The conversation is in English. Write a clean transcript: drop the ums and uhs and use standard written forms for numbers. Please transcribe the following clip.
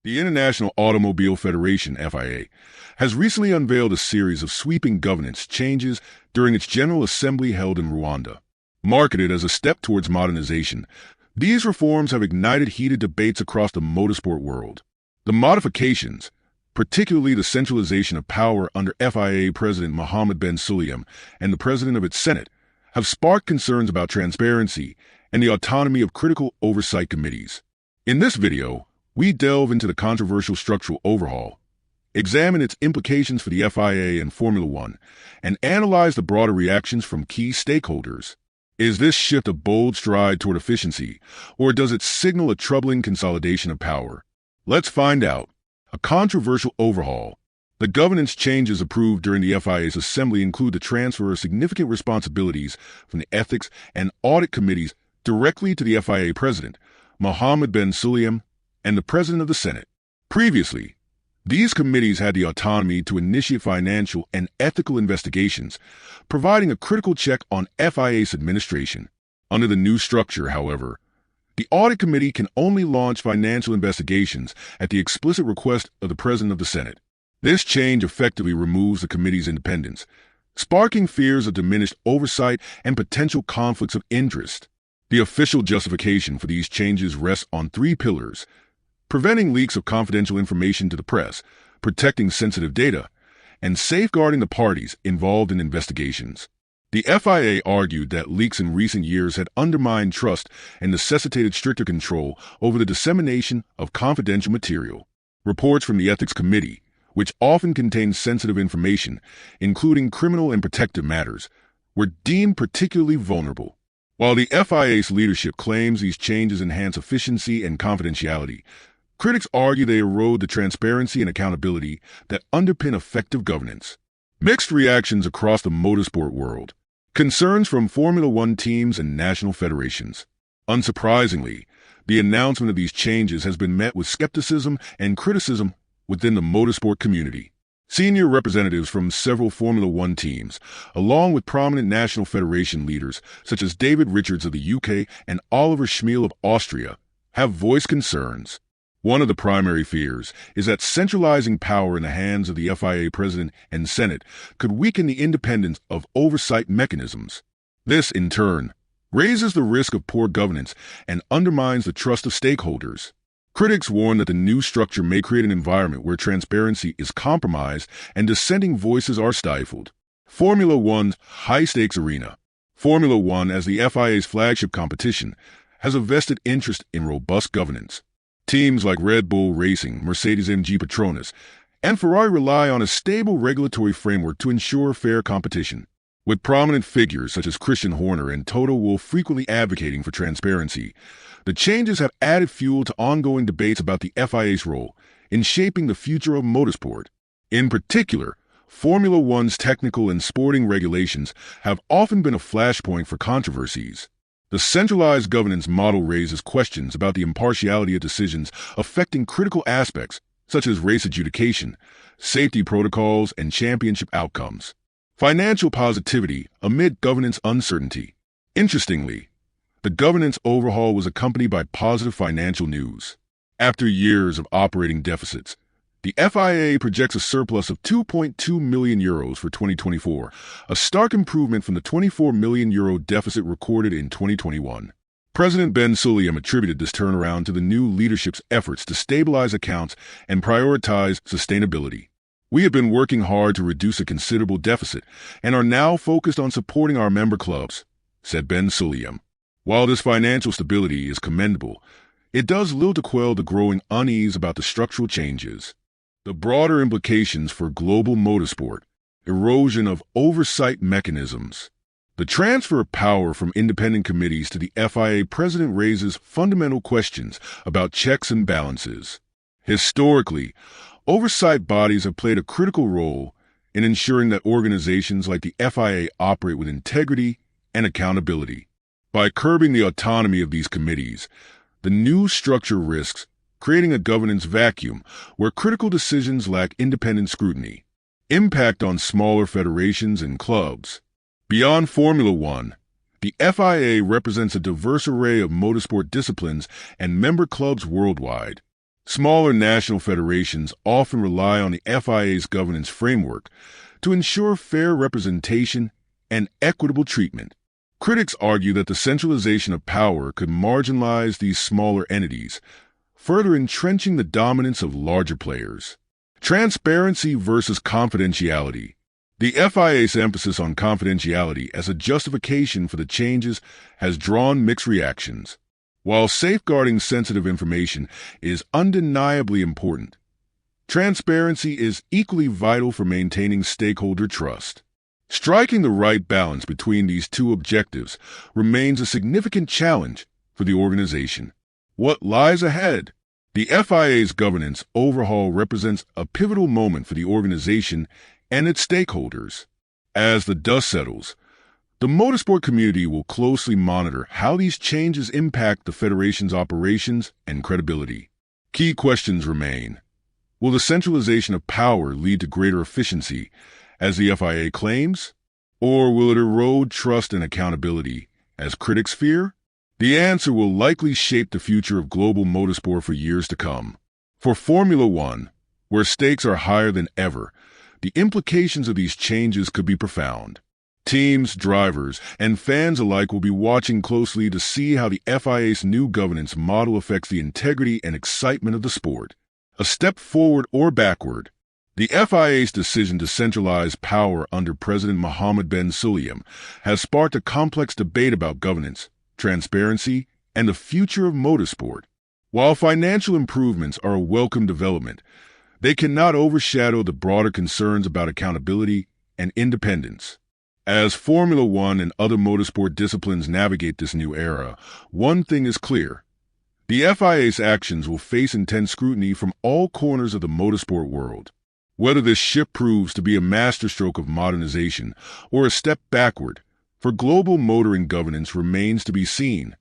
The International Automobile Federation, FIA, has recently unveiled a series of sweeping governance changes during its General Assembly held in Rwanda. Marketed as a step towards modernization, these reforms have ignited heated debates across the motorsport world. The modifications, particularly the centralization of power under FIA President Mohammed Ben Sulayem and the President of its Senate, have sparked concerns about transparency and the autonomy of critical oversight committees. In this video, we delve into the controversial structural overhaul, examine its implications for the FIA and Formula One, and analyze the broader reactions from key stakeholders. Is this shift a bold stride toward efficiency, or does it signal a troubling consolidation of power? Let's find out. A controversial overhaul. The governance changes approved during the FIA's assembly include the transfer of significant responsibilities from the ethics and audit committees directly to the FIA president, Mohammed Ben Sulayem, and the President of the Senate. Previously, these committees had the autonomy to initiate financial and ethical investigations, providing a critical check on FIA's administration. Under the new structure, however, the Audit Committee can only launch financial investigations at the explicit request of the President of the Senate. This change effectively removes the committee's independence, sparking fears of diminished oversight and potential conflicts of interest. The official justification for these changes rests on three pillars: preventing leaks of confidential information to the press, protecting sensitive data, and safeguarding the parties involved in investigations. The FIA argued that leaks in recent years had undermined trust and necessitated stricter control over the dissemination of confidential material. Reports from the Ethics Committee, which often contained sensitive information, including criminal and protective matters, were deemed particularly vulnerable. While the FIA's leadership claims these changes enhance efficiency and confidentiality, critics argue they erode the transparency and accountability that underpin effective governance. Mixed reactions across the motorsport world. Concerns from Formula One teams and national federations. Unsurprisingly, the announcement of these changes has been met with skepticism and criticism within the motorsport community. Senior representatives from several Formula One teams, along with prominent national federation leaders such as David Richards of the UK and Oliver Schmiel of Austria, have voiced concerns. One of the primary fears is that centralizing power in the hands of the FIA president and Senate could weaken the independence of oversight mechanisms. This, in turn, raises the risk of poor governance and undermines the trust of stakeholders. Critics warn that the new structure may create an environment where transparency is compromised and dissenting voices are stifled. Formula One's high-stakes arena. Formula One, as the FIA's flagship competition, has a vested interest in robust governance. Teams like Red Bull Racing, Mercedes-AMG Petronas, and Ferrari rely on a stable regulatory framework to ensure fair competition. With prominent figures such as Christian Horner and Toto Wolff frequently advocating for transparency, the changes have added fuel to ongoing debates about the FIA's role in shaping the future of motorsport. In particular, Formula One's technical and sporting regulations have often been a flashpoint for controversies. The centralized governance model raises questions about the impartiality of decisions affecting critical aspects such as race adjudication, safety protocols, and championship outcomes. Financial positivity amid governance uncertainty. Interestingly, the governance overhaul was accompanied by positive financial news. After years of operating deficits, the FIA projects a surplus of €2.2 million for 2024, a stark improvement from the €24 million deficit recorded in 2021. President Ben Sulayem attributed this turnaround to the new leadership's efforts to stabilize accounts and prioritize sustainability. "We have been working hard to reduce a considerable deficit and are now focused on supporting our member clubs," said Ben Sulayem. While this financial stability is commendable, it does little to quell the growing unease about the structural changes. The broader implications for global motorsport. Erosion of oversight mechanisms. The transfer of power from independent committees to the FIA president raises fundamental questions about checks and balances. Historically, oversight bodies have played a critical role in ensuring that organizations like the FIA operate with integrity and accountability. By curbing the autonomy of these committees, the new structure risks creating a governance vacuum where critical decisions lack independent scrutiny. Impact on smaller federations and clubs. Beyond Formula One, the FIA represents a diverse array of motorsport disciplines and member clubs worldwide. Smaller national federations often rely on the FIA's governance framework to ensure fair representation and equitable treatment. Critics argue that the centralization of power could marginalize these smaller entities, further entrenching the dominance of larger players. Transparency versus confidentiality. The FIA's emphasis on confidentiality as a justification for the changes has drawn mixed reactions. While safeguarding sensitive information is undeniably important, transparency is equally vital for maintaining stakeholder trust. Striking the right balance between these two objectives remains a significant challenge for the organization. What lies ahead? The FIA's governance overhaul represents a pivotal moment for the organization and its stakeholders. As the dust settles, the motorsport community will closely monitor how these changes impact the Federation's operations and credibility. Key questions remain. Will the centralization of power lead to greater efficiency, as the FIA claims? Or will it erode trust and accountability, as critics fear? The answer will likely shape the future of global motorsport for years to come. For Formula One, where stakes are higher than ever, the implications of these changes could be profound. Teams, drivers, and fans alike will be watching closely to see how the FIA's new governance model affects the integrity and excitement of the sport. A step forward or backward, the FIA's decision to centralize power under President Mohammed bin Sulayem has sparked a complex debate about governance, transparency, and the future of motorsport. While financial improvements are a welcome development, they cannot overshadow the broader concerns about accountability and independence. As Formula One and other motorsport disciplines navigate this new era, one thing is clear. The FIA's actions will face intense scrutiny from all corners of the motorsport world. Whether this shift proves to be a masterstroke of modernization or a step backward for global motoring governance remains to be seen.